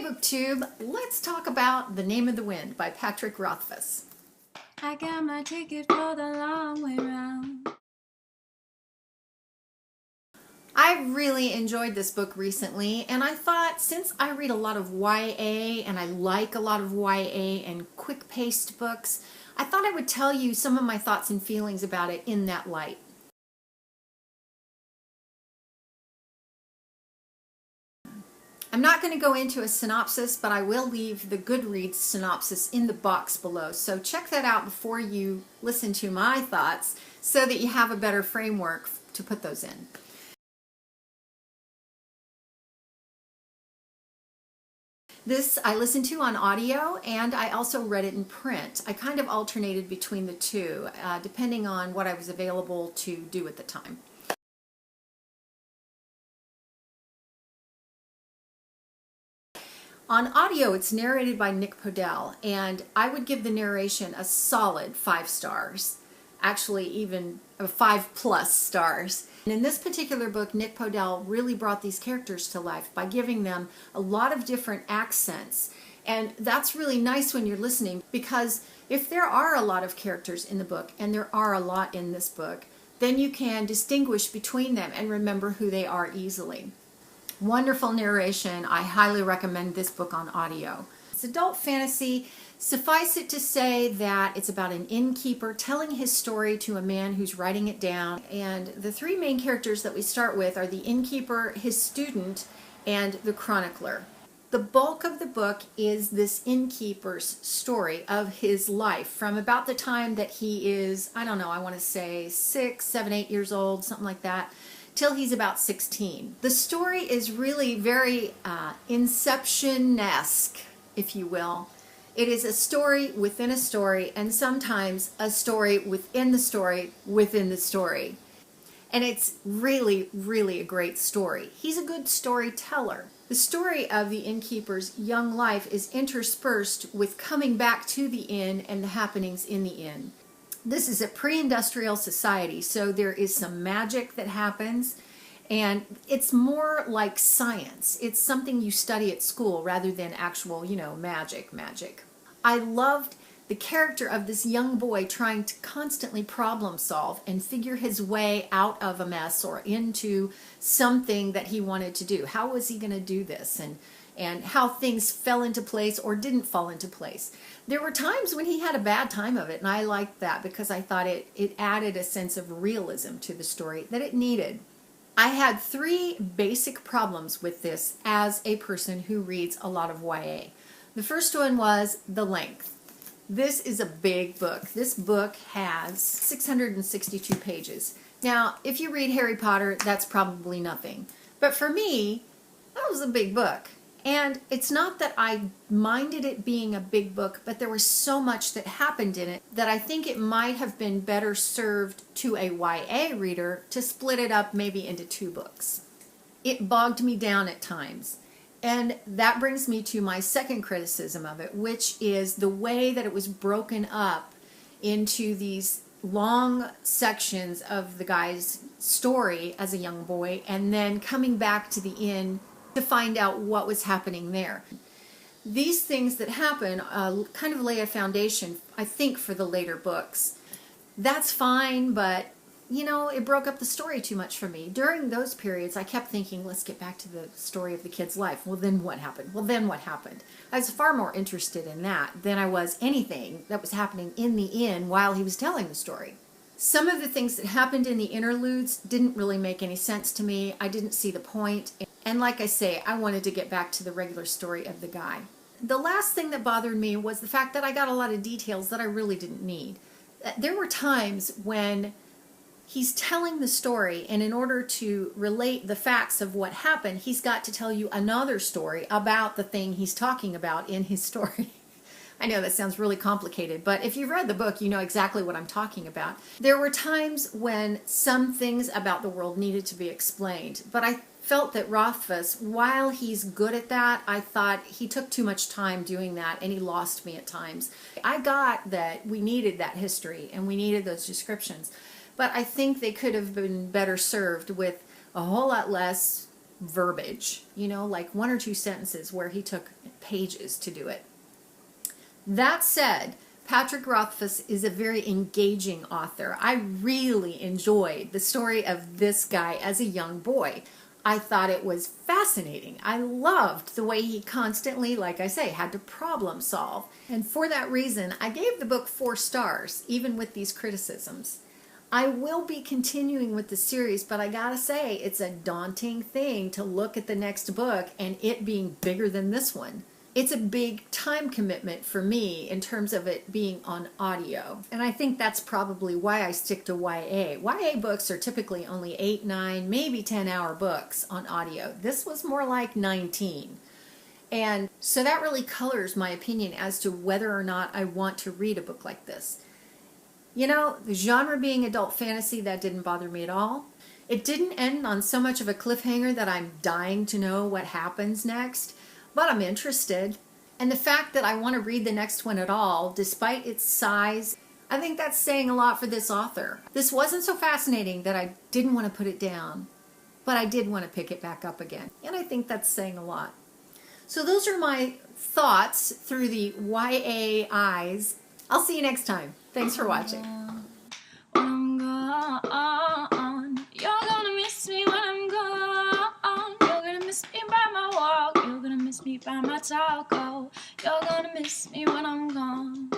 Hey BookTube, let's talk about The Name of the Wind by Patrick Rothfuss. I got my ticket for the long way round. I really enjoyed this book recently, and I thought since I read a lot of YA and I like a lot of YA and quick-paced books, I thought I would tell you some of my thoughts and feelings about it in that light. I'm not going to go into a synopsis, but I will leave the Goodreads synopsis in the box below. So check that out before you listen to my thoughts so that you have a better framework to put those in. This I listened to on audio, and I also read it in print. I kind of alternated between the two, depending on what I was available to do at the time. On audio, it's narrated by Nick Podell, and I would give the narration a solid 5 stars. Actually, even 5+ stars. And in this particular book, Nick Podell really brought these characters to life by giving them a lot of different accents. And that's really nice when you're listening, because if there are a lot of characters in the book, and there are a lot in this book, then you can distinguish between them and remember who they are easily. Wonderful narration. I highly recommend this book on audio. It's adult fantasy. Suffice it to say that it's about an innkeeper telling his story to a man who's writing it down. And the 3 main characters that we start with are the innkeeper, his student, and the chronicler. The bulk of the book is this innkeeper's story of his life from about the time that he is, I don't know, I want to say 6, 7, 8 years old, something like that, till he's about 16. The story is really very Inception-esque, if you will. It is a story within a story, and sometimes a story within the story within the story. And it's really, really a great story. He's a good storyteller. The story of the innkeeper's young life is interspersed with coming back to the inn and the happenings in the inn. This is a pre-industrial society, so there is some magic that happens, and it's more like science. It's something you study at school rather than actual, magic. I loved the character of this young boy trying to constantly problem solve and figure his way out of a mess or into something that he wanted to do. How was he going to do this? And how things fell into place or didn't fall into place. There were times when he had a bad time of it, and I liked that because I thought it added a sense of realism to the story that it needed. I had 3 basic problems with this as a person who reads a lot of YA. The first one was the length. This is a big book. This book has 662 pages. Now, if you read Harry Potter, that's probably nothing. But for me, that was a big book. And it's not that I minded it being a big book, but there was so much that happened in it that I think it might have been better served to a YA reader to split it up maybe into 2 books. It bogged me down at times. And that brings me to my second criticism of it, which is the way that it was broken up into these long sections of the guy's story as a young boy, and then coming back to the inn to find out what was happening there. These things that happen kind of lay a foundation, I think, for the later books. That's fine, but it broke up the story too much for me. During those periods, I kept thinking, let's get back to the story of the kid's life. Well, then what happened? Well, then what happened? I was far more interested in that than I was anything that was happening in the inn while he was telling the story. Some of the things that happened in the interludes didn't really make any sense to me. I didn't see the point. And like I say, I wanted to get back to the regular story of the guy. The last thing that bothered me was the fact that I got a lot of details that I really didn't need. There were times when he's telling the story, and in order to relate the facts of what happened, he's got to tell you another story about the thing he's talking about in his story. I know that sounds really complicated, but if you've read the book, you know exactly what I'm talking about. There were times when some things about the world needed to be explained, but I felt that Rothfuss, while he's good at that, I thought he took too much time doing that, and he lost me at times. I got that we needed that history, and we needed those descriptions, but I think they could have been better served with a whole lot less verbiage, like 1 or 2 sentences where he took pages to do it. That said, Patrick Rothfuss is a very engaging author. I really enjoyed the story of this guy as a young boy. I thought it was fascinating. I loved the way he constantly, like I say, had to problem solve. And for that reason, I gave the book 4 stars, even with these criticisms. I will be continuing with the series, but I gotta say, it's a daunting thing to look at the next book and it being bigger than this one. It's a big time commitment for me in terms of it being on audio. And I think that's probably why I stick to YA. YA books are typically only 8, 9, maybe 10-hour books on audio. This was more like 19. And so that really colors my opinion as to whether or not I want to read a book like this. The genre being adult fantasy, that didn't bother me at all. It didn't end on so much of a cliffhanger that I'm dying to know what happens next. But I'm interested. And the fact that I want to read the next one at all, despite its size, I think that's saying a lot for this author. This wasn't so fascinating that I didn't want to put it down, but I did want to pick it back up again. And I think that's saying a lot. So those are my thoughts through the YA eyes. I'll see you next time. Thanks for watching. When I'm gone, you're gonna miss me when I'm gone. You're gonna miss me by my walk. You're gonna miss me by my talk. Oh, you're gonna miss me when I'm gone.